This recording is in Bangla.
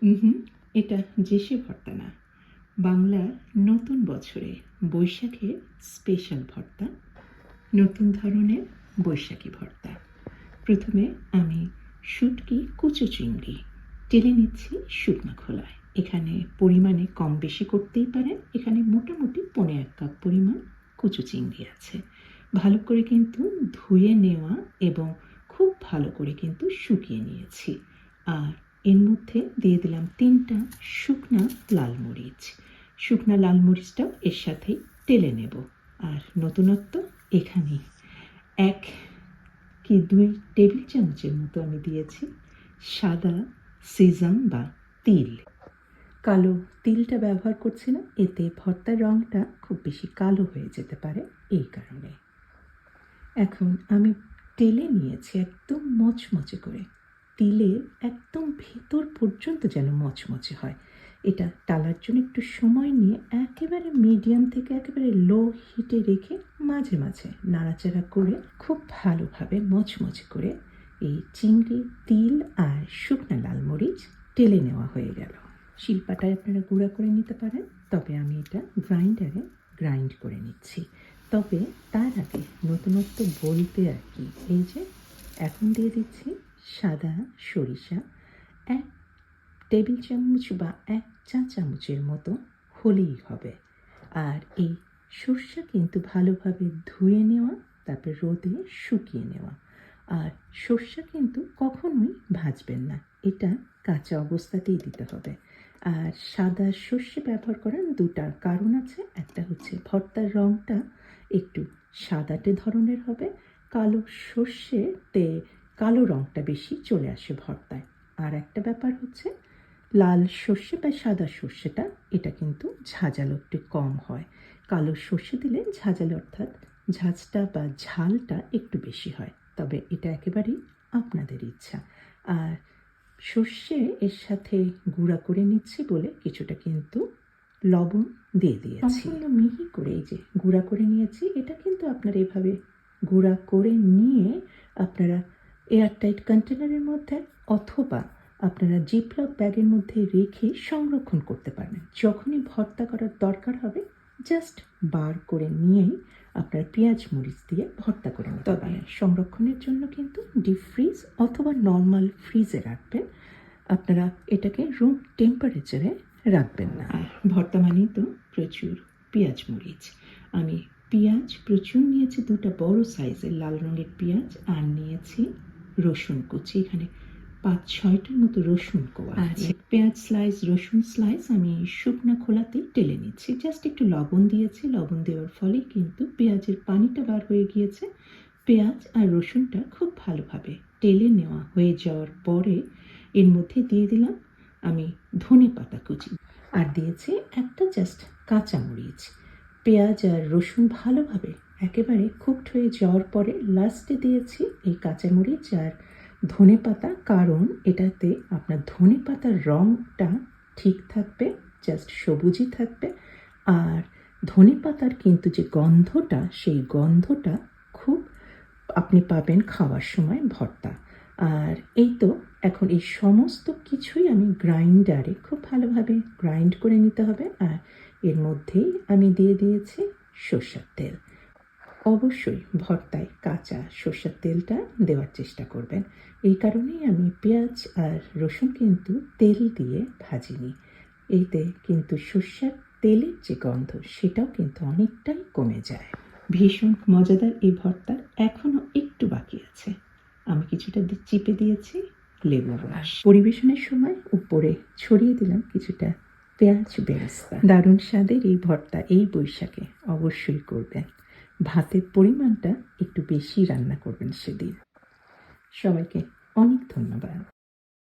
হুম, এটা জেসে ভর্তা না, বাংলার নতুন বছরে বৈশাখের স্পেশাল ভর্তা, নতুন ধরনের বৈশাখী ভর্তা। প্রথমে আমি শুটকি কুচো চিংড়ি টেলে নিচ্ছি শুকনো খোলায়। এখানে পরিমাণে কম বেশি করতেই পারেন। এখানে মোটামুটি 1.5 কাপ পরিমাণ কুচো চিংড়ি আছে। ভালো করে কিন্তু ধুয়ে নেওয়া এবং খুব ভালো করে কিন্তু শুকিয়ে নিয়েছি। আর এর মধ্যে দিয়ে দিলাম 3টা শুকনা লাল মরিচ। শুকনা লাল মরিচটাও এর সাথেই টেলে নেব। আর নতুনত্ব এখানেই 1 কি 2 টেবিল চামচের মতো আমি দিয়েছি সাদা সিজাম বা তিল। কালো তিলটা ব্যবহার করছি না, এতে ভর্তার রঙটা খুব বেশি কালো হয়ে যেতে পারে, এই কারণে। এখন আমি টেলে নিয়েছি একদম মচমচে করে। তিলের একদম ভেতর পর্যন্ত যেন মচমচে হয়। এটা টালার জন্য একটু সময় নিয়ে একেবারে মিডিয়াম থেকে একেবারে লো হিটে রেখে মাঝে মাঝে নাড়াচাড়া করে খুব ভালোভাবে মচমচে করে এই চিংড়ি, তিল আর শুকনা লাল মরিচ টেলে নেওয়া হয়ে গেল। শিলপাটায় আপনারা গুঁড়া করে নিতে পারেন, তবে আমি এটা গ্রাইন্ডারে গ্রাইন্ড করে নিচ্ছি। তবে তার আগে নতুনত্ব বলতে আর কি, এই যে এখন দিয়ে দিচ্ছি সাদা সরিষা 1 টেবিল চামচ বা 1 চা চামচের মতো হলেই হবে। আর এই সরষা কিন্তু ভালোভাবে ধুয়ে নেওয়া, তারপর রোদে শুকিয়ে নেওয়া। আর সরষা কিন্তু কখনোই ভাজবেন না, এটা কাঁচা অবস্থাতেই দিতে হবে। আর সাদা সর্ষে ব্যবহার করার 2টা কারণ আছে। একটা হচ্ছে ভর্তার রঙটা একটু সাদাটে ধরনের হবে, কালো সর্ষেতে কালো রঙটা বেশি চলে আসে ভর্তায়। আর একটা ব্যাপার হচ্ছে লাল সর্ষে বা সাদা সর্ষেটা, এটা কিন্তু ঝাঁঝালো একটু কম হয়। কালো সর্ষে দিলে ঝাঁঝালো অর্থাৎ ঝাঁঝটা বা ঝালটা একটু বেশি হয়, তবে এটা একেবারেই আপনাদের ইচ্ছা। আর সর্ষে এর সাথে গুঁড়া করে নিচ্ছি বলে কিছুটা কিন্তু লবণ দিয়ে দিয়েছি। সম্পূর্ণ মিহি করে এই যে গুঁড়া করে নিয়েছি। এটা কিন্তু আপনারা এভাবে গুঁড়া করে নিয়ে আপনারা এয়ারটাইট কন্টেনারের মধ্যে অথবা আপনারা জিপলক ব্যাগের মধ্যে রেখে সংরক্ষণ করতে পারবেন। যখনই ভর্তা করার দরকার হবে জাস্ট বার করে নিয়েই আপনারা পেঁয়াজ মরিচ দিয়ে ভর্তা করে নিতে পারেন। সংরক্ষণের জন্য কিন্তু ডিপ ফ্রিজ অথবা নর্মাল ফ্রিজে রাখবেন। আপনারা এটাকে রুম টেম্পারেচারে রাখবেন না। আর ভর্তা মানেই তো প্রচুর পেঁয়াজ মরিচ। আমি পেঁয়াজ প্রচুর নিয়েছি, 2টা বড় সাইজের লাল রঙের পেঁয়াজ, আর নিয়েছি রসুন কুচি। এখানে 5-6টার মতো রসুন কোয়া আছে। পেঁয়াজ স্লাইস, রসুন স্লাইস আমি শুকনা খোলাতেই টেলে নিচ্ছি। জাস্ট একটু লবণ দিয়েছি। লবণ দেওয়ার ফলে কিন্তু পেঁয়াজের পানিটা বার হয়ে গিয়েছে। পেঁয়াজ আর রসুনটা খুব ভালোভাবে টেলে নেওয়া হয়ে যাওয়ার পরে এর মধ্যে দিয়ে দিলাম আমি ধনেপাতা কুচি, আর দিয়েছি একটা জাস্ট কাঁচামরিচ। পেঁয়াজ আর রসুন ভালোভাবে একেবারে কুকড হয়ে যাওয়ার পরে লাস্টে দিয়েছি এই কাঁচামরিচ আর ধনেপাতা, কারণ এটাতে আপনার ধনেপাতার রঙটা ঠিক থাকবে, জাস্ট সবুজই থাকবে। আর ধনেপাতার কিন্তু যে গন্ধটা, সেই গন্ধটা খুব আপনি পাবেন খাওয়ার সময় ভর্তা। আর এই তো এখন এই সমস্ত কিছুই আমি গ্রাইন্ডারে খুব ভালোভাবে গ্রাইন্ড করে নিতে হবে। আর এর মধ্যেই আমি দিয়ে দিয়েছি সরষের তেল। অবশ্যই ভর্তায় কাঁচা সরষের তেলটা দেওয়ার চেষ্টা করবেন। এই কারণেই আমি পেঁয়াজ আর রসুন কিন্তু তেল দিয়ে ভাজিনি। এতে কিন্তু সরষের তেলের যে গন্ধ, সেটাও কিন্তু অনেকটাই কমে যায়। ভীষণ মজাদার এই ভর্তার এখনও একটু বাকি আছে। আমি কিছুটা চিপে দিয়েছি লেবু রস। পরিবেশনের সময় উপরে ছড়িয়ে দিলাম কিছুটা পেঁয়াজ বেরেস্তা। দারুণ স্বাদের এই ভর্তা এই বৈশাখে অবশ্যই করবেন। ভাতের পরিমাণটা একটু বেশি রান্না করবেন সেদিন। সবাইকে অনেক ধন্যবাদ।